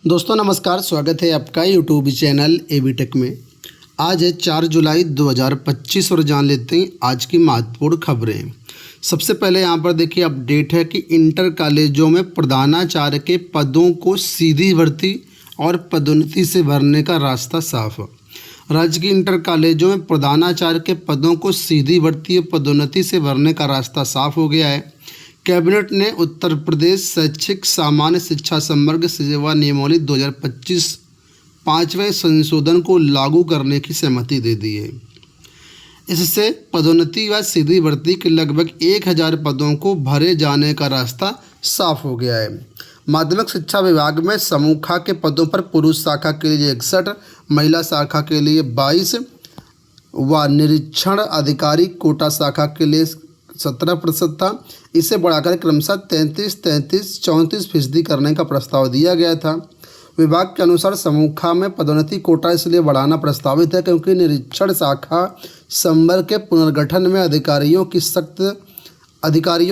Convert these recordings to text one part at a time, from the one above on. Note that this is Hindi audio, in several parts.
दोस्तों नमस्कार, स्वागत है आपका यूट्यूब चैनल एबी टेक में। आज है 4 जुलाई 2025 और जान लेते हैं आज की महत्वपूर्ण खबरें। सबसे पहले यहाँ पर देखिए अपडेट है कि इंटर कॉलेजों में प्रधानाचार्य के पदों को सीधी भर्ती और पदोन्नति से भरने का रास्ता साफ। राज्य के इंटर कॉलेजों में प्रधानाचार्य के पदों को सीधी भर्ती और पदोन्नति से भरने का रास्ता साफ हो गया है। कैबिनेट ने उत्तर प्रदेश शैक्षिक सामान्य शिक्षा समग्र सेवा नियमावली 2025 5वें संशोधन को लागू करने की सहमति दे दी है। इससे पदोन्नति व सीधी भर्ती के लगभग 1000 पदों को भरे जाने का रास्ता साफ हो गया है। माध्यमिक शिक्षा विभाग में समूह ख के पदों पर पुरुष शाखा के लिए 61, महिला शाखा के लिए 22 व निरीक्षण अधिकारी कोटा शाखा के लिए 17% था। इसे बढ़ाकर क्रमशः 33, 34% करने का प्रस्ताव दिया गया था। विभाग के अनुसार समूह ख में पदोन्नति कोटा इसलिए बढ़ाना प्रस्तावित है क्योंकि निरीक्षण शाखा संवर्ग के पुनर्गठन में अधिकारियों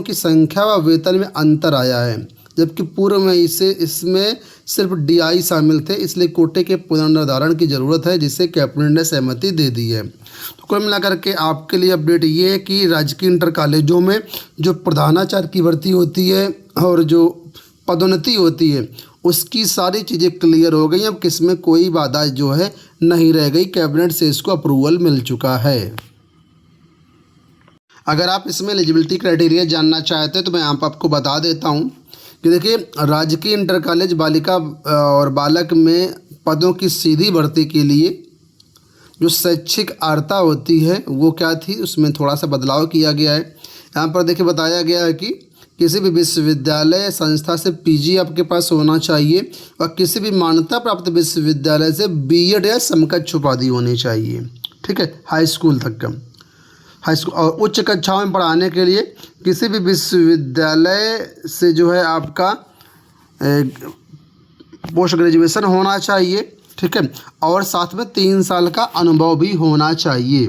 की संख्या व वेतन में अंतर आया है, जबकि पूर्व में इसमें सिर्फ डीआई शामिल थे। इसलिए कोटे के पुनर्निर्धारण की ज़रूरत है, जिसे कैबिनेट ने सहमति दे दी है। तो कुल मिलाकर के आपके लिए अपडेट ये है कि राजकीय इंटर कॉलेजों में जो प्रधानाचार्य की भर्ती होती है और जो पदोन्नति होती है उसकी सारी चीज़ें क्लियर हो गई। अब किसमें कोई बाधा जो है नहीं रह गई। कैबिनेट से इसको अप्रूवल मिल चुका है। अगर आप इसमें एलिजिबिलिटी क्राइटेरिया जानना चाहते हैं तो मैं यहाँ पर आपको बता देता हूँ कि देखिए राजकीय इंटर कॉलेज बालिका और बालक में पदों की सीधी भर्ती के लिए जो शैक्षिक अर्हता होती है वो क्या थी, उसमें थोड़ा सा बदलाव किया गया है। यहाँ पर देखिए बताया गया है कि किसी भी विश्वविद्यालय संस्था से पीजी आपके पास होना चाहिए और किसी भी मान्यता प्राप्त विश्वविद्यालय से बीएड या समकक्ष उपाधि होनी चाहिए। ठीक है, हाई स्कूल तक का और उच्च कक्षाओं में पढ़ाने के लिए किसी भी विश्वविद्यालय से जो है आपका पोस्ट ग्रेजुएशन होना चाहिए। ठीक है, और साथ में 3 साल का अनुभव भी होना चाहिए।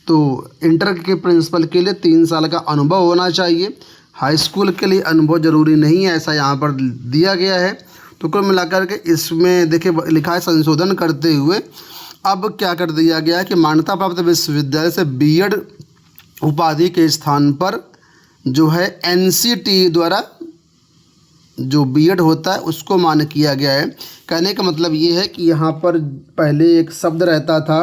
तो इंटर के प्रिंसिपल के लिए 3 साल का अनुभव होना चाहिए। हाई स्कूल के लिए अनुभव ज़रूरी नहीं है, ऐसा यहाँ पर दिया गया है। तो कुल मिलाकर के इसमें देखिए लिखा है संशोधन करते हुए अब क्या कर दिया गया है कि मान्यता प्राप्त विश्वविद्यालय से बीएड उपाधि के स्थान पर जो है एनसीटी द्वारा जो बीएड होता है उसको मान्य किया गया है। कहने का मतलब ये है कि यहाँ पर पहले एक शब्द रहता था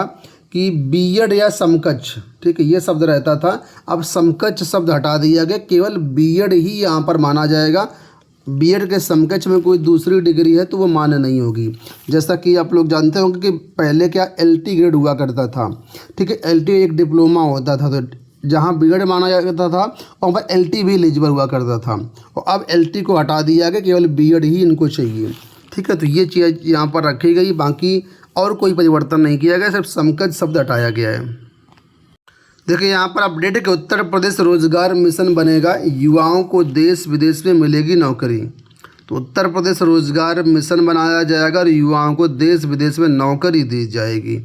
कि बीएड या समकक्ष, ठीक है, ये शब्द रहता था। अब समकक्ष शब्द हटा दिया गया, केवल बीएड ही यहाँ पर माना जाएगा। बीएड के समकक्ष में कोई दूसरी डिग्री है तो वो मान्य नहीं होगी। जैसा कि आप लोग जानते होंगे कि पहले क्या एलटी ग्रेड हुआ करता था। ठीक है, एलटी एक डिप्लोमा होता था, तो जहाँ बीएड माना जाता था और वह एलटी भी एलिजिबल हुआ करता था, और अब एलटी को हटा दिया गया, केवल बीएड ही इनको चाहिए। ठीक है, तो ये चीज़ यहाँ पर रखी गई, बाकी और कोई परिवर्तन नहीं किया गया, सिर्फ समकक्ष शब्द हटाया गया है। देखिए यहाँ पर अपडेट है कि उत्तर प्रदेश रोजगार मिशन बनेगा, युवाओं को देश विदेश में मिलेगी नौकरी। तो उत्तर प्रदेश रोजगार मिशन बनाया जाएगा और युवाओं को देश विदेश में नौकरी दी जाएगी।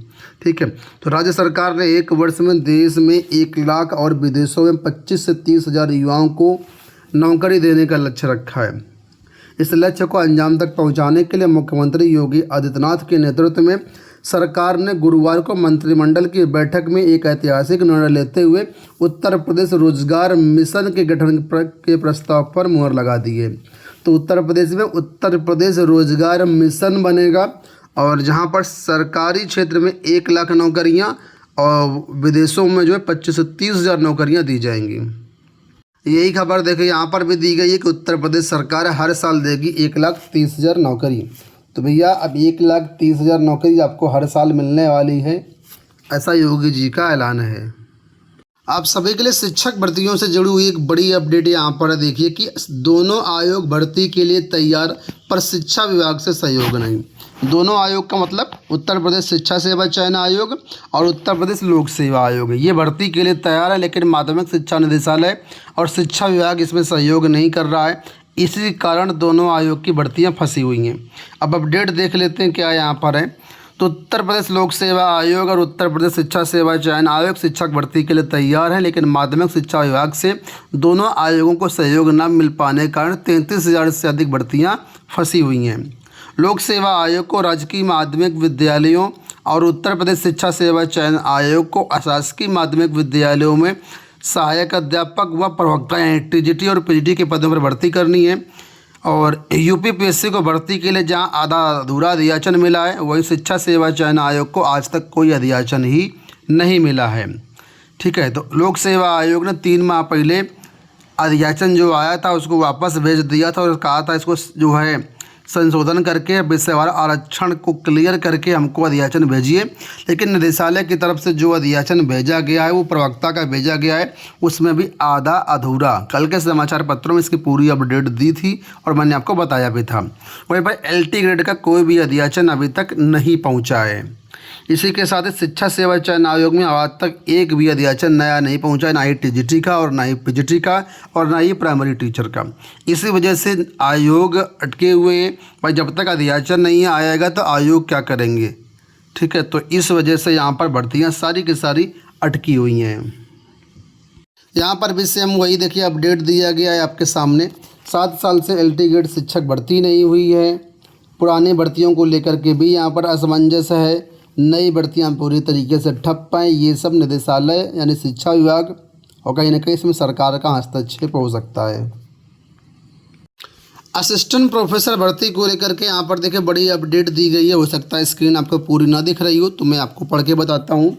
ठीक है, तो राज्य सरकार ने 1 वर्ष में देश में 1 लाख और विदेशों में 25 से 30 हज़ार युवाओं को नौकरी देने का लक्ष्य रखा है। इस लक्ष्य को अंजाम तक पहुंचाने के लिए मुख्यमंत्री योगी आदित्यनाथ के नेतृत्व में सरकार ने गुरुवार को मंत्रिमंडल की बैठक में एक ऐतिहासिक निर्णय लेते हुए उत्तर प्रदेश रोजगार मिशन के गठन के प्रस्ताव पर मुहर लगा दी है। तो उत्तर प्रदेश में उत्तर प्रदेश रोजगार मिशन बनेगा और जहां पर सरकारी क्षेत्र में 1 लाख नौकरियां और विदेशों में जो है 25 से 30 हज़ार नौकरियां दी जाएंगी। यही खबर देखिए यहाँ पर भी दी गई है कि उत्तर प्रदेश सरकार हर साल देगी 1,30,000 नौकरी। तो भैया अब 1,30,000 नौकरी आपको हर साल मिलने वाली है, ऐसा योगी जी का ऐलान है। आप सभी के लिए शिक्षक भर्तियों से जुड़ी हुई एक बड़ी अपडेट यहाँ पर देखिए कि दोनों आयोग भर्ती के लिए तैयार, पर शिक्षा विभाग से सहयोग नहीं। दोनों आयोग का मतलब उत्तर प्रदेश शिक्षा सेवा चयन आयोग और उत्तर प्रदेश लोक सेवा आयोग है। ये भर्ती के लिए तैयार है, लेकिन माध्यमिक शिक्षा निदेशालय और शिक्षा विभाग इसमें सहयोग नहीं कर रहा है। इसी कारण दोनों आयोग की भर्तियां फंसी हुई हैं। अब अपडेट देख लेते हैं क्या यहाँ पर है। तो उत्तर प्रदेश लोक सेवा आयोग और उत्तर प्रदेश शिक्षा सेवा चयन आयोग शिक्षक भर्ती के लिए तैयार है, लेकिन माध्यमिक शिक्षा विभाग से दोनों आयोगों को सहयोग न मिल पाने के कारण 33,000 से अधिक भर्तियां फंसी हुई हैं। लोक सेवा आयोग को राजकीय माध्यमिक विद्यालयों और उत्तर प्रदेश शिक्षा सेवा चयन आयोग को अशासकीय माध्यमिक विद्यालयों में सहायक अध्यापक व प्रवक्ता यानी टीजीटी और पीजीटी के पदों पर भर्ती करनी है। और यूपीपीएससी को भर्ती के लिए जहां आधा अधूरा अध्याचन मिला है, वहीं शिक्षा सेवा चयन आयोग को आज तक कोई अध्याचन ही नहीं मिला है। ठीक है, तो लोक सेवा आयोग ने 3 माह पहले अध्याचन जो आया था उसको वापस भेज दिया था और कहा था इसको जो है संशोधन करके विषयवार आरक्षण को क्लियर करके हमको अध्याचन भेजिए। लेकिन निदेशालय की तरफ से जो अध्याचन भेजा गया है वो प्रवक्ता का भेजा गया है, उसमें भी आधा अधूरा। कल के समाचार पत्रों में इसकी पूरी अपडेट दी थी और मैंने आपको बताया भी था। वहीं पर LT ग्रेड का कोई भी अध्याचन अभी तक नहीं पहुँचा है। इसी के साथ ही शिक्षा सेवा चयन आयोग में आज तक एक भी अध्याचन नया नहीं पहुंचा है, ना ही टीजीटी का और ना ही पीजीटी का और ना ही प्राइमरी टीचर का। इसी वजह से आयोग अटके हुए हैं। भाई जब तक अध्याचन नहीं आएगा तो आयोग क्या करेंगे। ठीक है, तो इस वजह से यहाँ पर भर्तियाँ सारी की सारी अटकी हुई हैं। यहाँ पर भी सेम वही देखिए अपडेट दिया गया है आपके सामने। 7 साल से LT ग्रेड शिक्षक भर्ती नहीं हुई है। पुरानी भर्तियों को लेकर के भी यहाँ पर असमंजस है। नई भर्तियाँ पूरी तरीके से ठप पाएँ, ये सब निदेशालय यानी शिक्षा विभाग और कहीं ना कहीं इसमें सरकार का हस्तक्षेप हो सकता है। असिस्टेंट प्रोफेसर भर्ती को लेकर के यहाँ पर देखिए बड़ी अपडेट दी गई है। हो सकता है स्क्रीन आपको पूरी ना दिख रही हो तो मैं आपको पढ़ के बताता हूँ।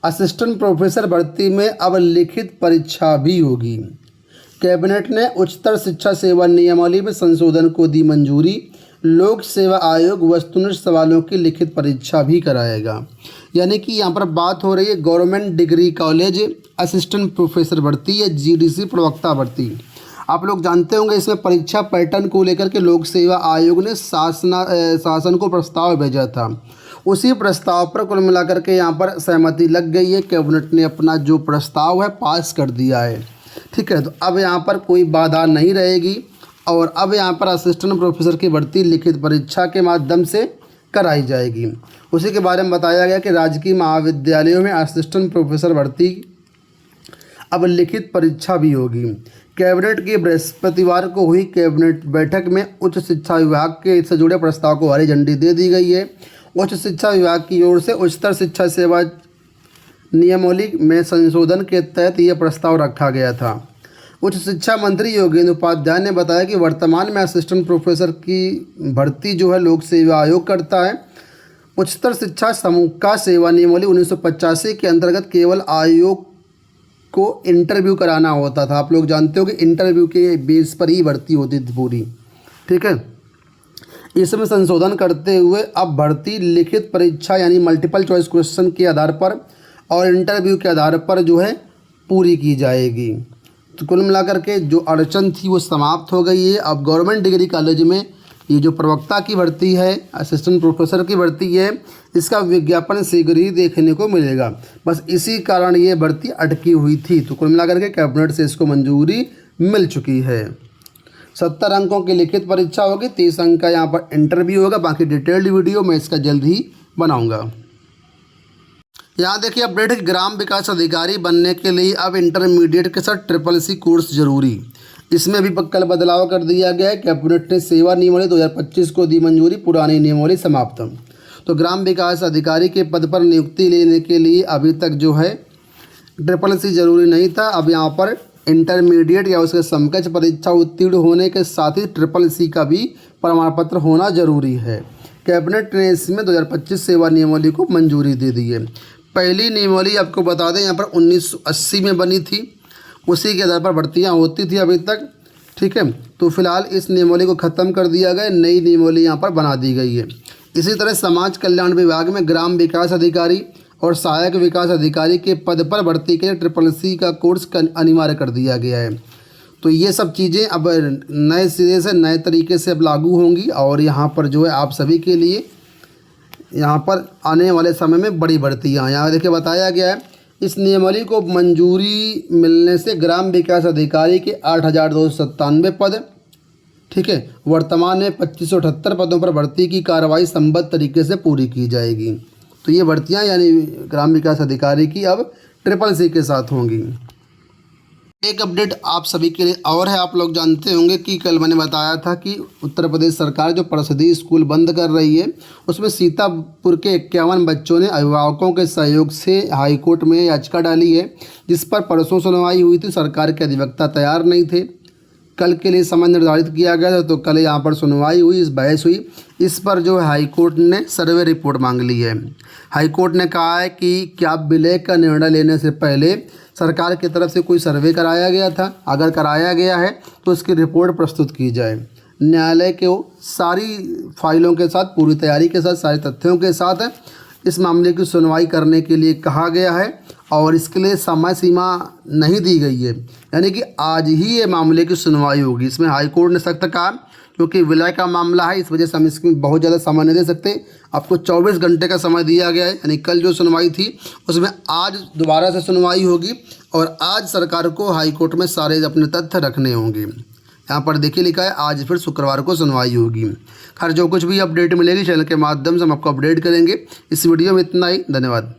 असिस्टेंट प्रोफेसर भर्ती में अब लिखित परीक्षा भी होगी। कैबिनेट ने उच्चतर शिक्षा सेवा नियमावली में संशोधन को दी मंजूरी। लोक सेवा आयोग वस्तुनिष्ठ सवालों की लिखित परीक्षा भी कराएगा। यानी कि यहाँ पर बात हो रही है government degree college assistant professor भर्ती या GDC प्रवक्ता भर्ती। आप लोग जानते होंगे इसमें परीक्षा पैटर्न को लेकर के लोक सेवा आयोग ने शासन को प्रस्ताव भेजा था। उसी प्रस्ताव पर कुल मिलाकर के यहाँ पर सहमति लग गई है। कैबिनेट ने अपना जो प्रस्ताव है पास कर दिया है। ठीक है, तो अब यहाँ पर कोई बाधा नहीं रहेगी और अब यहाँ पर असिस्टेंट प्रोफेसर की भर्ती लिखित परीक्षा के माध्यम से कराई जाएगी। उसी के बारे में बताया गया कि राजकीय महाविद्यालयों में असिस्टेंट प्रोफेसर भर्ती अब लिखित परीक्षा भी होगी। कैबिनेट की बृहस्पतिवार को हुई कैबिनेट बैठक में उच्च शिक्षा विभाग के इससे जुड़े प्रस्ताव को हरी झंडी दे दी गई है। उच्च शिक्षा विभाग की ओर से उच्चतर शिक्षा सेवा नियमावली में संशोधन के तहत यह प्रस्ताव रखा गया था। उच्च शिक्षा मंत्री योगेंद्र उपाध्याय ने बताया कि वर्तमान में असिस्टेंट प्रोफेसर की भर्ती जो है लोक सेवा आयोग करता है। उच्चतर शिक्षा समूह का सेवा नियमावली 1985 के अंतर्गत केवल आयोग को इंटरव्यू कराना होता था। आप लोग जानते हो कि इंटरव्यू के बेस पर ही भर्ती होती थी पूरी। ठीक है, इसमें संशोधन करते हुए अब भर्ती लिखित परीक्षा यानी मल्टीपल चॉइस क्वेश्चन के आधार पर और इंटरव्यू के आधार पर जो है पूरी की जाएगी। तो कुल मिलाकर के जो अड़चन थी वो समाप्त हो गई है। अब गवर्नमेंट डिग्री कॉलेज में ये जो प्रवक्ता की भर्ती है, असिस्टेंट प्रोफेसर की भर्ती है, इसका विज्ञापन शीघ्र ही देखने को मिलेगा। बस इसी कारण ये भर्ती अटकी हुई थी। तो कुल मिलाकर के कैबिनेट से इसको मंजूरी मिल चुकी है। 70 अंकों की लिखित परीक्षा होगी, 30 अंक का यहाँ पर इंटरव्यू होगा। बाकी डिटेल्ड वीडियो मैं इसका जल्द ही बनाऊँगा। यहाँ देखिए अपडेट है, ग्राम विकास अधिकारी बनने के लिए अब इंटरमीडिएट के साथ SSC कोर्स जरूरी। इसमें भी कल बदलाव कर दिया गया है। कैबिनेट ने सेवा नियमावली 2025 को दी मंजूरी, पुरानी नियमावली समाप्त। तो ग्राम विकास अधिकारी के पद पर नियुक्ति लेने के लिए अभी तक जो है SSC जरूरी नहीं था। अब यहाँ पर इंटरमीडिएट या उसके समकक्ष परीक्षा उत्तीर्ण होने के साथ ही SSC का भी प्रमाण पत्र होना जरूरी है। कैबिनेट ने इसमें 2025 सेवा नियमावली को मंजूरी दे दी है। पहली नियमावली आपको बता दें यहाँ पर 1980 में बनी थी, उसी के आधार पर भर्तियाँ होती थी अभी तक। ठीक है, तो फिलहाल इस नियमावली को ख़त्म कर दिया गया, नई नियमावली यहाँ पर बना दी गई है। इसी तरह समाज कल्याण विभाग में ग्राम विकास अधिकारी और सहायक विकास अधिकारी के पद पर भर्ती के लिए SSC का कोर्स अनिवार्य कर दिया गया है। तो ये सब चीज़ें अब नए सिरे से नए तरीके से अब लागू होंगी और यहाँ पर जो है आप सभी के लिए यहाँ पर आने वाले समय में बड़ी भर्तियाँ यहाँ देखिए बताया गया है। इस नियमावली को मंजूरी मिलने से ग्राम विकास अधिकारी के 8,297 पद, ठीक है, वर्तमान में 2578 पदों पर भर्ती की कार्रवाई संबद्ध तरीके से पूरी की जाएगी। तो ये भर्तियाँ यानी ग्राम विकास अधिकारी की अब SSC के साथ होंगी। एक अपडेट आप सभी के लिए और है। आप लोग जानते होंगे कि कल मैंने बताया था कि उत्तर प्रदेश सरकार जो परिषदीय स्कूल बंद कर रही है, उसमें सीतापुर के 51 बच्चों ने अभिभावकों के सहयोग से हाईकोर्ट में याचिका डाली है, जिस पर परसों सुनवाई हुई थी। सरकार के अधिवक्ता तैयार नहीं थे, कल के लिए समय निर्धारित किया गया था, तो कल यहाँ पर सुनवाई हुई, इस बहस हुई। इस पर जो है हाईकोर्ट ने सर्वे रिपोर्ट मांग ली है। हाईकोर्ट ने कहा है कि क्या विलय का निर्णय लेने से पहले सरकार की तरफ से कोई सर्वे कराया गया था, अगर कराया गया है तो इसकी रिपोर्ट प्रस्तुत की जाए। न्यायालय को सारी फाइलों के साथ, पूरी तैयारी के साथ, सारे तथ्यों के साथ इस मामले की सुनवाई करने के लिए कहा गया है और इसके लिए समय सीमा नहीं दी गई है, यानी कि आज ही ये मामले की सुनवाई होगी। इसमें हाईकोर्ट ने सख्त कहा, क्योंकि विलय का मामला है, इस वजह से हम इसमें बहुत ज़्यादा समय नहीं दे सकते। आपको 24 घंटे का समय दिया गया है, यानी कल जो सुनवाई थी उसमें आज दोबारा से सुनवाई होगी और आज सरकार को हाईकोर्ट में सारे अपने तथ्य रखने होंगे। यहाँ पर देखिए लिखा है आज फिर शुक्रवार को सुनवाई होगी। खैर जो कुछ भी अपडेट मिलेगी चैनल के माध्यम से हम आपको अपडेट करेंगे। इस वीडियो में इतना ही, धन्यवाद।